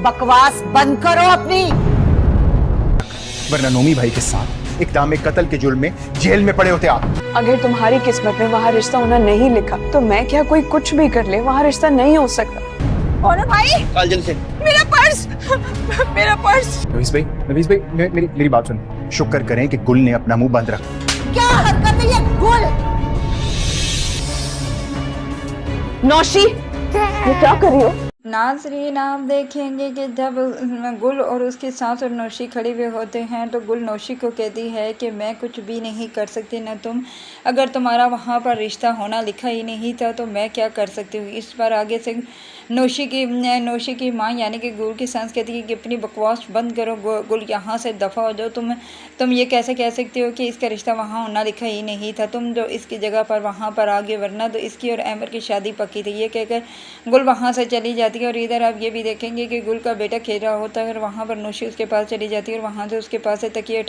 बकवास बंद करो अपनी। वरना नोमी भाई के साथ इक़दाम कत्ल के जुर्म में जेल में पड़े होते आप। अगर तुम्हारी किस्मत में वहाँ रिश्ता होना नहीं लिखा तो मैं क्या, कोई कुछ भी कर ले वहाँ रिश्ता नहीं हो सकता। और भाई काजल से मेरा पर्स मेरा पर्स। नवीस भाई मेरी बात सुन। शुक्र करें कि गुल ने अपना मुंह बंद रखा। क्या हरकत है ये गुल? नौशी ये क्या कर रही हो? नाज़रीन, आप देखेंगे कि जब गुल और उसकी सास और नौशी खड़े हुए होते हैं तो गुल नौशी को कहती है कि मैं कुछ भी नहीं कर सकती, ना तुम, अगर तुम्हारा वहाँ पर रिश्ता होना लिखा ही नहीं था तो मैं क्या कर सकती हूँ। इस पर आगे से नौशी की माँ यानी कि गुल की सास कहती है कि अपनी बकवास बंद करो गुल, यहाँ से दफ़ा हो जाओ। तुम ये कैसे कह सकती हो कि इसका रिश्ता वहाँ होना लिखा ही नहीं था, तुम जो इसकी जगह पर वहाँ पर आगे, वरना तो इसकी और अहमद की शादी पक्की थी। ये कहकर गुल वहाँ से चली जाती है। और इधर आप ये भी देखेंगे कि गुल का बेटा खेल रहा होता है और वहाँ पर नौशी उसके पास चली जाती है और वहाँ से उसके पास से तकिए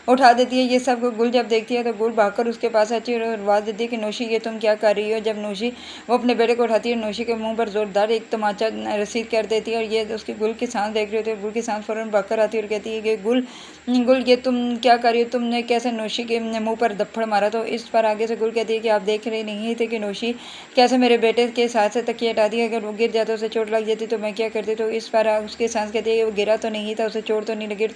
उठा देती है। ये सब गुल जब देखती है तो गुल भागकर उसके पास आती है और आवाज़ देती है कि नौशी ये तुम क्या कर रही हो। जब नौशी वो अपने बेटे को उठाती है, नौशी के मुंह पर जोरदार एक तमाचा रसीद कर देती है और ये उसकी गुल की सांस देख रही होती है। गुल की सांस फ़ौरन भागकर आती है और कहती है कि गुल ये तुम क्या कर रही हो, तुमने कैसे नौशी के मुँह पर दप्पड़ मारा। तो इस पर आगे से गुल कहती है कि आप देख रहे नहीं थे कि नौशी कैसे मेरे बेटे के साथ से तकिए हटाती है, अगर वो गिर जाता उसे चोट लग जाती तो मैं क्या करती। तो इस पर उसकी सांस कहती है कि वो गिरा तो नहीं था, उसे चोट तो नहीं लगी,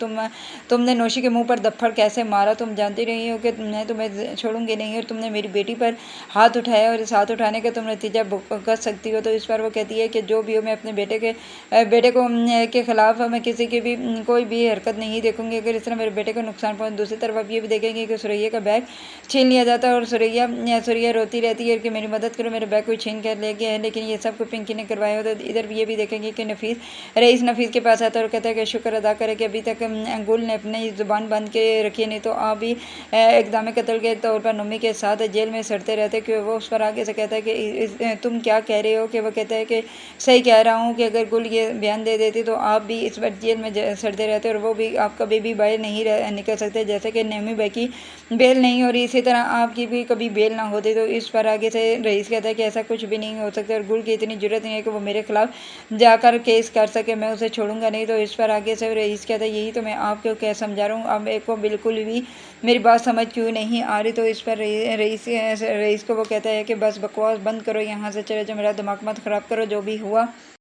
तुमने नौशी के मुंह पर दफ्फड़ कैसे मारा, तुम जानती रही हो कि मैं तुम्हें छोड़ूंगी नहीं और तुमने मेरी बेटी पर हाथ उठाया और इस हाथ उठाने का तुम नतीजा भुगत सकती हो। तो इस पर वो कहती है कि जो भी हो, मैं अपने बेटे को के ख़िलाफ़ मैं किसी की भी कोई भी हरकत नहीं देखूंगी अगर इस तरह मेरे बेटे को नुकसान पहुँच। दूसरी तरफ आप ये भी देखेंगे कि सुरैया का बैग छीन लिया जाता है और सुरैया रोती रहती है कि मेरी मदद करो, मेरे बैग को छीन कर ले गया है, लेकिन ये सब कुछ पिंकी ने करवाया हो। तो इधर ये भी देखेंगे कि नफीस के पास आता है और कहता है कि शुक्र अदा करे कि अभी तक गुल ने अपनी ज़ुबान बंद के रखी है, नहीं तो आप भी इक़दाम कत्ल के तौर पर नोमी के साथ जेल में सड़ते रहते। कि वो उस पर आगे से कहता है कि तुम क्या कह रहे हो। कि वो कहता है कि सही कह रहा हूँ कि अगर गुल ये बयान दे देती तो आप भी इस बार जेल में सड़ते रहते और वो भी आपका बेबी बाहर नहीं निकल सकते, जैसे कि नोमी भाई की बेल नहीं हो रही, इसी तरह आपकी भी कभी बेल ना होती। तो इस पर आगे से रईस कहता है कि ऐसा कुछ भी नहीं हो सकता और गुल की इतनी जरूरत नहीं है कि वो मेरे खिलाफ जाकर केस कर सके, मैं उसे छोड़ूंगा नहीं। तो इस पर आगे से रईस कहता है यही तो मैं आपको क्या समझा रहा हूँ, अब मेरे को बिल्कुल भी मेरी बात समझ क्यों नहीं आ रही। तो इस पर रईस को वो कहता है कि बस बकवास बंद करो, यहाँ से चले जाओ, मेरा दिमाग मत ख़राब करो, जो भी हुआ